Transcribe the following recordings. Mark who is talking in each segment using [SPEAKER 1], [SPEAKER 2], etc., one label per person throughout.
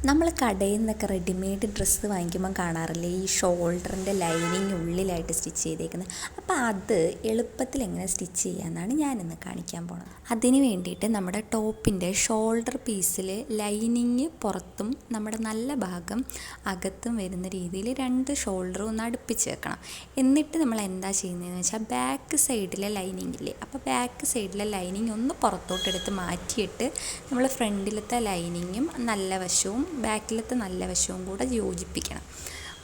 [SPEAKER 1] നമ്മൾ കടയിൽ നിന്നൊക്കെ റെഡിമെയ്ഡ് ഡ്രസ്സ് വാങ്ങിക്കുമ്പം കാണാറില്ലേ ഈ ഷോൾഡറിൻ്റെ ലൈനിങ് ഉള്ളിലായിട്ട് സ്റ്റിച്ച് ചെയ്തേക്കുന്നത്. അപ്പോൾ അത് എളുപ്പത്തിൽ എങ്ങനെ സ്റ്റിച്ച് ചെയ്യാമെന്നാണ് ഞാനിന്ന് കാണിക്കാൻ പോണത്. അതിന് വേണ്ടിയിട്ട് നമ്മുടെ ടോപ്പിൻ്റെ ഷോൾഡർ പീസിൽ ലൈനിങ് പുറത്തും നമ്മുടെ നല്ല ഭാഗം അകത്തും വരുന്ന രീതിയിൽ രണ്ട് ഷോൾഡറും ഒന്ന് അടുപ്പിച്ച് വെക്കണം. എന്നിട്ട് നമ്മൾ എന്താ ചെയ്യുന്നതെന്ന് വെച്ചാൽ ബാക്ക് സൈഡിലെ ലൈനിങ്ങില്ലേ, അപ്പോൾ ബാക്ക് സൈഡിലെ ലൈനിങ് ഒന്ന് പുറത്തോട്ടെടുത്ത് മാറ്റിയിട്ട് നമ്മൾ ഫ്രണ്ടിലത്തെ ലൈനിങ്ങും നല്ല വശവും ബാക്കിലത്തെ നല്ല വശവും കൂടെ യോജിപ്പിക്കണം,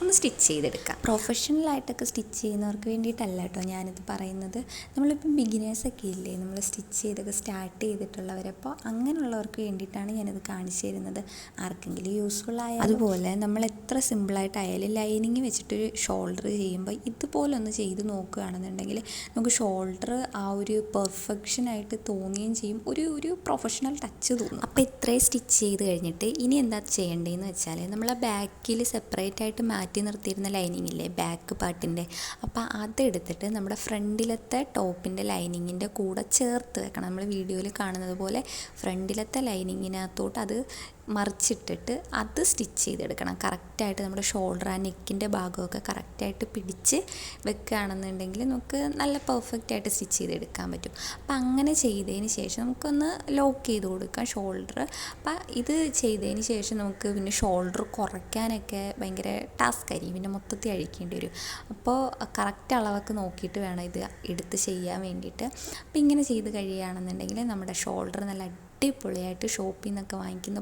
[SPEAKER 1] ഒന്ന് സ്റ്റിച്ച് ചെയ്തെടുക്കാം. പ്രൊഫഷണലായിട്ടൊക്കെ സ്റ്റിച്ച് ചെയ്യുന്നവർക്ക് വേണ്ടിയിട്ടല്ല കേട്ടോ ഞാനിത് പറയുന്നത്. നമ്മളിപ്പം ബിഗിനേഴ്സൊക്കെ ഇല്ലേ, നമ്മൾ സ്റ്റിച്ച് ചെയ്തൊക്കെ സ്റ്റാർട്ട് ചെയ്തിട്ടുള്ളവരപ്പോൾ അങ്ങനെയുള്ളവർക്ക് വേണ്ടിയിട്ടാണ് ഞാനിത് കാണിച്ചു തരുന്നത്. ആർക്കെങ്കിലും യൂസ്ഫുൾ ആയാൽ. അതുപോലെ നമ്മൾ എത്ര സിമ്പിളായിട്ടായാലും ലൈനിങ് വെച്ചിട്ട് ഷോൾഡർ ചെയ്യുമ്പോൾ ഇതുപോലെ ഒന്ന് ചെയ്ത് നോക്കുകയാണെന്നുണ്ടെങ്കിൽ നമുക്ക് ഷോൾഡർ ആ ഒരു പെർഫെക്ഷനായിട്ട് തോന്നുകയും ചെയ്യും, ഒരു പ്രൊഫഷണൽ ടച്ച് തോന്നും. അപ്പോൾ ഇത്രയും സ്റ്റിച്ച് ചെയ്ത് കഴിഞ്ഞിട്ട് ഇനി എന്താ ചെയ്യേണ്ടതെന്ന് വെച്ചാൽ നമ്മൾ ആ ബാക്കിൽ സെപ്പറേറ്റ് ആയിട്ട് മാറ്റി നിർത്തിയിരുന്ന ലൈനിങ് ഇല്ലേ ബാക്ക് പാർട്ടിൻ്റെ, അപ്പോൾ അതെടുത്തിട്ട് നമ്മുടെ ഫ്രണ്ടിലത്തെ ടോപ്പിൻ്റെ ലൈനിങ്ങിൻ്റെ കൂടെ ചേർത്ത് വെക്കണം. നമ്മൾ വീഡിയോയിൽ കാണുന്നത് പോലെ ഫ്രണ്ടിലത്തെ ലൈനിങ്ങിനകത്തോട്ട് അത് മറിച്ചിട്ടിട്ട് അത് സ്റ്റിച്ച് ചെയ്തെടുക്കണം. കറക്റ്റായിട്ട് നമ്മുടെ ഷോൾഡർ ആ നെക്കിൻ്റെ ഭാഗമൊക്കെ കറക്റ്റായിട്ട് പിടിച്ച് വെക്കുകയാണെന്നുണ്ടെങ്കിൽ നമുക്ക് നല്ല പെർഫെക്റ്റായിട്ട് സ്റ്റിച്ച് ചെയ്തെടുക്കാൻ പറ്റും. അപ്പം അങ്ങനെ ചെയ്തതിന് ശേഷം നമുക്കൊന്ന് ലോക്ക് ചെയ്ത് കൊടുക്കാം ഷോൾഡർ. അപ്പം ഇത് ചെയ്തതിന് ശേഷം നമുക്ക് പിന്നെ ഷോൾഡർ കുറയ്ക്കാനൊക്കെ ഭയങ്കര ടാസ്ക് ആയിരിക്കും, പിന്നെ മൊത്തത്തിൽ അഴിക്കേണ്ടി വരും. അപ്പോൾ കറക്റ്റ് അളവൊക്കെ നോക്കിയിട്ട് വേണം ഇത് എടുത്ത് ചെയ്യാൻ വേണ്ടിയിട്ട്. അപ്പോൾ ഇങ്ങനെ ചെയ്ത് കഴിയുകയാണെന്നുണ്ടെങ്കിൽ നമ്മുടെ ഷോൾഡർ നല്ല അടിപൊളിയായിട്ട് ഷോപ്പിൽ നിന്നൊക്കെ വാങ്ങിക്കുന്ന